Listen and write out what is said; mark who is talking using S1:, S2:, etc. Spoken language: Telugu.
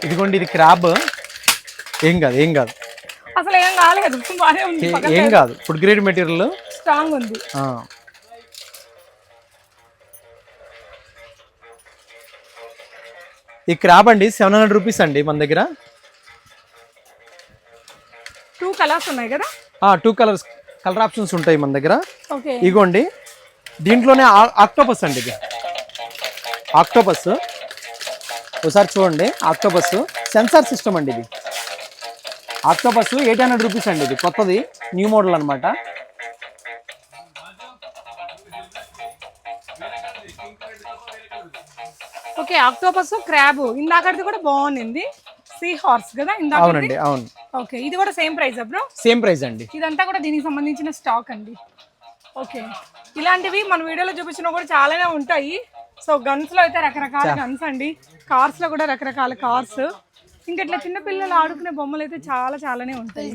S1: ఇదిగోండి ఇది క్రాబ్. ఏం కాదు ఏం కాదు,
S2: అసలు ఏం కాలేదు, బానే ఉంది,
S1: ఏం కాదు. ఫుడ్ గ్రేడ్ మెటీరియల్,
S2: స్ట్రాంగ్ ఉంది.
S1: ఈ క్రాబ్ అండి 700 రూపీస్ అండి మన దగ్గర.
S2: 2 కలర్స్ ఉన్నాయి కదా.
S1: 2 కలర్ ఆప్షన్స్ ఉంటాయి మన దగ్గర.
S2: ఓకే,
S1: ఇగోండి దీంట్లోనే ఆక్టోపస్ అండి. ఇది ఆక్టోపస్, ఒకసారి చూడండి. ఆక్టోపస్ సెన్సార్ సిస్టమ్ అండి. ఇది ఆక్టోపస్ 800 రూపీస్ అండి. ఇది కొత్తది, న్యూ మోడల్ అనమాట.
S2: ఓకే, ఆక్టోపస్, క్రాబ్, ఇందాకది కూడా బాగుంది. సీ హార్స్ కదా ఇందాక.
S1: అవునండి అవును.
S2: ఓకే, ఇది కూడా same price bro?
S1: Same price అండి.
S2: ఇదంతా కూడా దీనికి సంబంధించిన స్టాక్ అండి. ఓకే, ఇలాంటివి మన వీడియోలో చూపించిన కూడా చాలానే ఉంటాయి. సో గన్స్ లో అయితే రకరకాల గన్స్ అండి, కార్స్ లో కూడా రకరకాల కార్స్, ఇంకా ఇట్లా చిన్న పిల్లలు ఆడుకునే బొమ్మలు అయితే చాలానే ఉంటాయి.